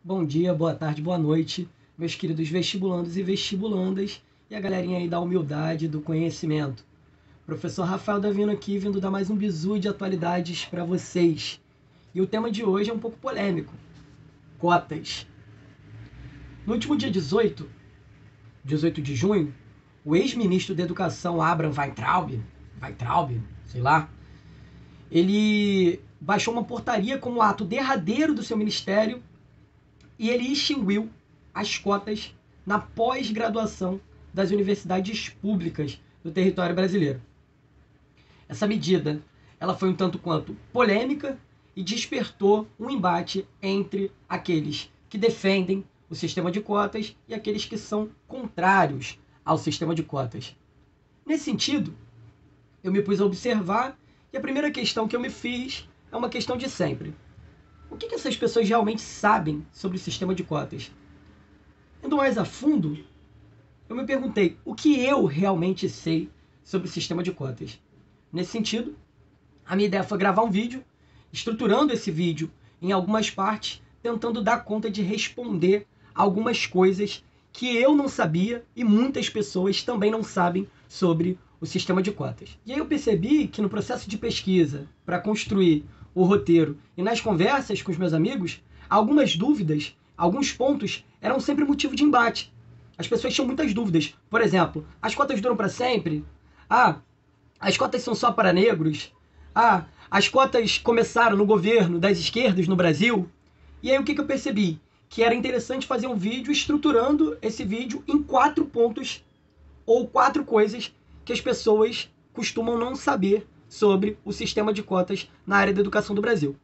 Bom dia, boa tarde, boa noite, meus queridos vestibulandos e vestibulandas e a galerinha aí da humildade e do conhecimento. Professor Rafael Davino aqui, vindo dar mais um bizu de atualidades para vocês. E o tema de hoje é um pouco polêmico: cotas. No último dia 18 de junho, o ex-ministro da Educação, Abraham Weintraub, sei lá, ele baixou uma portaria como ato derradeiro do seu ministério e ele extinguiu as cotas na pós-graduação das universidades públicas do território brasileiro. Essa medida ela foi um tanto quanto polêmica e despertou um embate entre aqueles que defendem o sistema de cotas e aqueles que são contrários ao sistema de cotas. Nesse sentido, eu me pus a observar e a primeira questão que eu me fiz é uma questão de sempre. O que essas pessoas realmente sabem sobre o sistema de cotas? Indo mais a fundo, eu me perguntei o que eu realmente sei sobre o sistema de cotas. Nesse sentido, a minha ideia foi gravar um vídeo, estruturando esse vídeo em algumas partes, tentando dar conta de responder algumas coisas que eu não sabia e muitas pessoas também não sabem sobre o sistema de cotas. E aí eu percebi que no processo de pesquisa, para construir o roteiro e nas conversas com os meus amigos, algumas dúvidas, alguns pontos eram sempre motivo de embate. As pessoas tinham muitas dúvidas. Por exemplo, as cotas duram para sempre? As cotas são só para negros? As cotas começaram no governo das esquerdas no Brasil? E aí o que eu percebi? Que era interessante fazer um vídeo estruturando esse vídeo em 4 pontos ou 4 coisas que as pessoas costumam não saber sobre o sistema de cotas na área da educação do Brasil.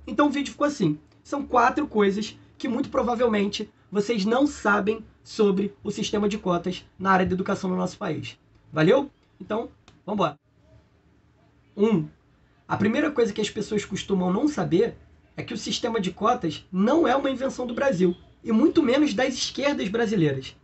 Então o vídeo ficou assim. São 4 coisas que muito provavelmente vocês não sabem sobre o sistema de cotas na área da educação no nosso país. Valeu? Então, vamos embora. 1. A primeira coisa que as pessoas costumam não saber é que o sistema de cotas não é uma invenção do Brasil, e muito menos das esquerdas brasileiras.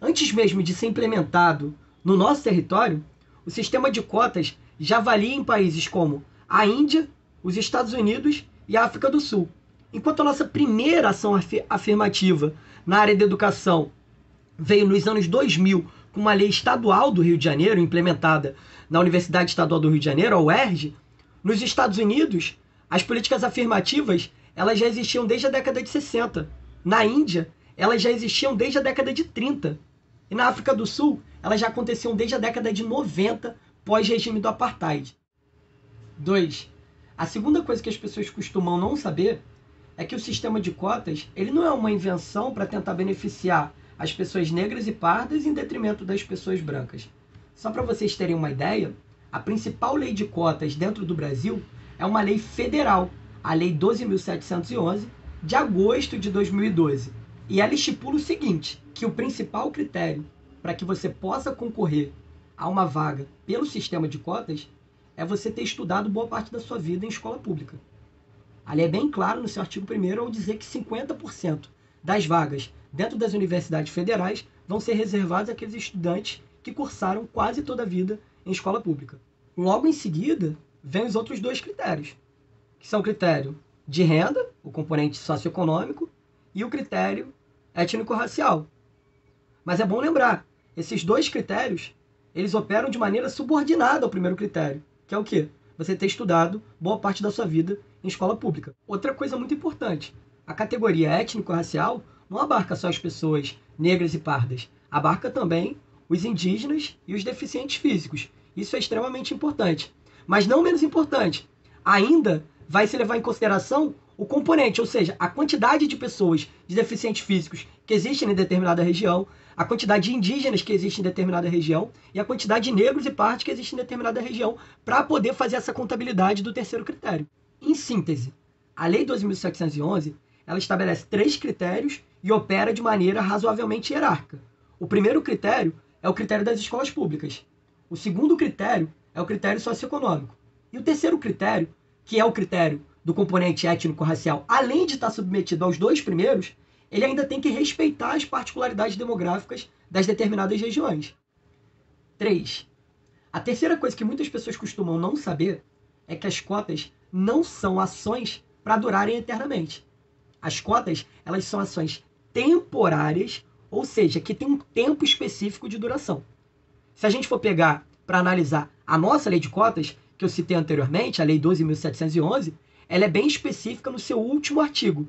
Antes mesmo de ser implementado no nosso território, o sistema de cotas já valia em países como a Índia, os Estados Unidos e a África do Sul. Enquanto a nossa primeira ação afirmativa na área da educação veio nos anos 2000 com uma lei estadual do Rio de Janeiro, implementada na Universidade Estadual do Rio de Janeiro, a UERJ, nos Estados Unidos, as políticas afirmativas elas já existiam desde a década de 60. Na Índia, elas já existiam desde a década de 30. E na África do Sul, elas já aconteciam desde a década de 90, pós-regime do Apartheid. 2. A segunda coisa que as pessoas costumam não saber é que o sistema de cotas ele não é uma invenção para tentar beneficiar as pessoas negras e pardas em detrimento das pessoas brancas. Só para vocês terem uma ideia, a principal lei de cotas dentro do Brasil é uma lei federal, a Lei 12.711, de agosto de 2012. E ela estipula o seguinte, que o principal critério para que você possa concorrer a uma vaga pelo sistema de cotas é você ter estudado boa parte da sua vida em escola pública. A lei é bem clara no seu artigo 1º ao dizer que 50% das vagas dentro das universidades federais vão ser reservadas àqueles estudantes que cursaram quase toda a vida em escola pública. Logo em seguida, vem os outros 2 critérios, que são o critério de renda, o componente socioeconômico, e o critério étnico-racial. Mas é bom lembrar, esses 2 critérios, eles operam de maneira subordinada ao primeiro critério, que é o quê? Você ter estudado boa parte da sua vida em escola pública. Outra coisa muito importante, a categoria étnico-racial não abarca só as pessoas negras e pardas, abarca também os indígenas e os deficientes físicos. Isso é extremamente importante. Mas não menos importante, ainda vai se levar em consideração o componente, ou seja, a quantidade de pessoas de deficientes físicos que existem em determinada região, a quantidade de indígenas que existem em determinada região e a quantidade de negros e pardos que existem em determinada região para poder fazer essa contabilidade do terceiro critério. Em síntese, a Lei 12.711 ela estabelece 3 critérios e opera de maneira razoavelmente hierárquica. O primeiro critério é o critério das escolas públicas. O segundo critério é o critério socioeconômico. E o terceiro critério, que é o critério do componente étnico-racial, além de estar submetido aos 2 primeiros, ele ainda tem que respeitar as particularidades demográficas das determinadas regiões. 3. A terceira coisa que muitas pessoas costumam não saber é que as cotas não são ações para durarem eternamente. As cotas, elas são ações temporárias, ou seja, que tem um tempo específico de duração. Se a gente for pegar para analisar a nossa lei de cotas, que eu citei anteriormente, a Lei 12.711, ela é bem específica no seu último artigo.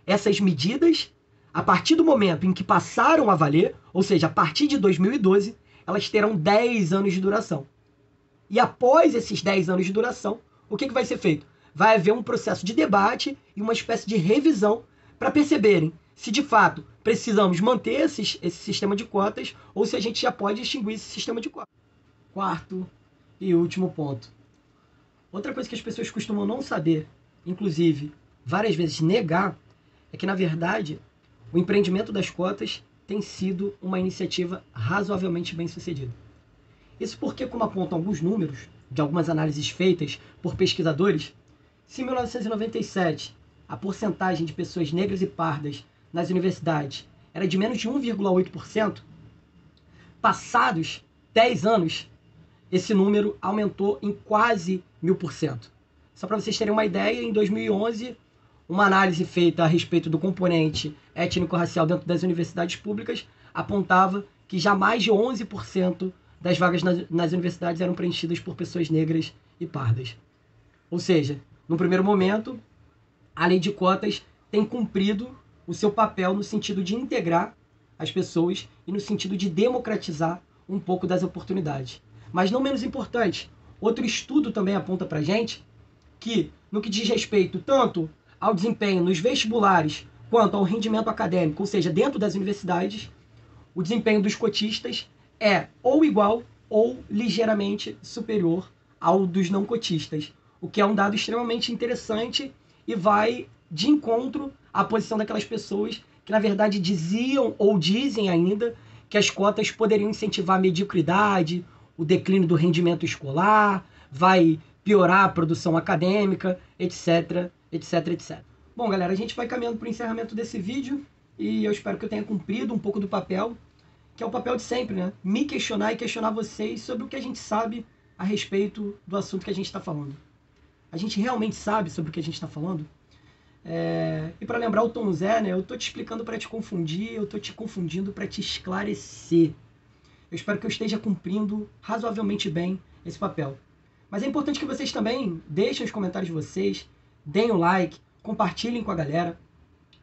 Essas medidas, a partir do momento em que passaram a valer, ou seja, a partir de 2012, elas terão 10 anos de duração. E após esses 10 anos de duração, o que vai ser feito? Vai haver um processo de debate e uma espécie de revisão para perceberem se de fato precisamos manter esse sistema de cotas ou se a gente já pode extinguir esse sistema de cotas. Quarto e último ponto. Outra coisa que as pessoas costumam não saber, inclusive várias vezes negar, é que na verdade o empreendimento das cotas tem sido uma iniciativa razoavelmente bem sucedida. Isso porque, como apontam alguns números de algumas análises feitas por pesquisadores, se em 1997 a porcentagem de pessoas negras e pardas nas universidades era de menos de 1,8%, passados 10 anos, esse número aumentou em quase 1000%. Só para vocês terem uma ideia, em 2011, uma análise feita a respeito do componente étnico-racial dentro das universidades públicas apontava que já mais de 11% das vagas nas universidades eram preenchidas por pessoas negras e pardas. Ou seja, no primeiro momento, a lei de cotas tem cumprido o seu papel no sentido de integrar as pessoas e no sentido de democratizar um pouco das oportunidades. Mas não menos importante, outro estudo também aponta para a gente que, no que diz respeito tanto ao desempenho nos vestibulares quanto ao rendimento acadêmico, ou seja, dentro das universidades, o desempenho dos cotistas é ou igual ou ligeiramente superior ao dos não cotistas, o que é um dado extremamente interessante e vai de encontro à posição daquelas pessoas que, na verdade, diziam ou dizem ainda que as cotas poderiam incentivar a mediocridade, o declínio do rendimento escolar, vai piorar a produção acadêmica, etc, etc, etc. Bom, galera, a gente vai caminhando para o encerramento desse vídeo e eu espero que eu tenha cumprido um pouco do papel, que é o papel de sempre, né? Me questionar e questionar vocês sobre o que a gente sabe a respeito do assunto que a gente está falando. A gente realmente sabe sobre o que a gente está falando? E para lembrar o Tom Zé, né, eu estou te explicando para te confundir, eu estou te confundindo para te esclarecer. Eu espero que eu esteja cumprindo razoavelmente bem esse papel. Mas é importante que vocês também deixem os comentários de vocês, deem o like, compartilhem com a galera.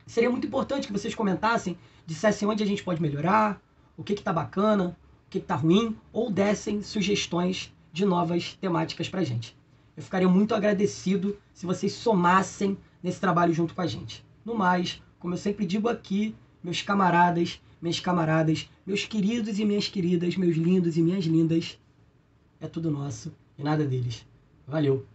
Seria muito importante que vocês comentassem, dissessem onde a gente pode melhorar, o que está bacana, o que está ruim, ou dessem sugestões de novas temáticas para a gente. Eu ficaria muito agradecido se vocês somassem nesse trabalho junto com a gente. No mais, como eu sempre digo aqui, meus camaradas, minhas camaradas, meus queridos e minhas queridas, meus lindos e minhas lindas, é tudo nosso e nada deles. Valeu!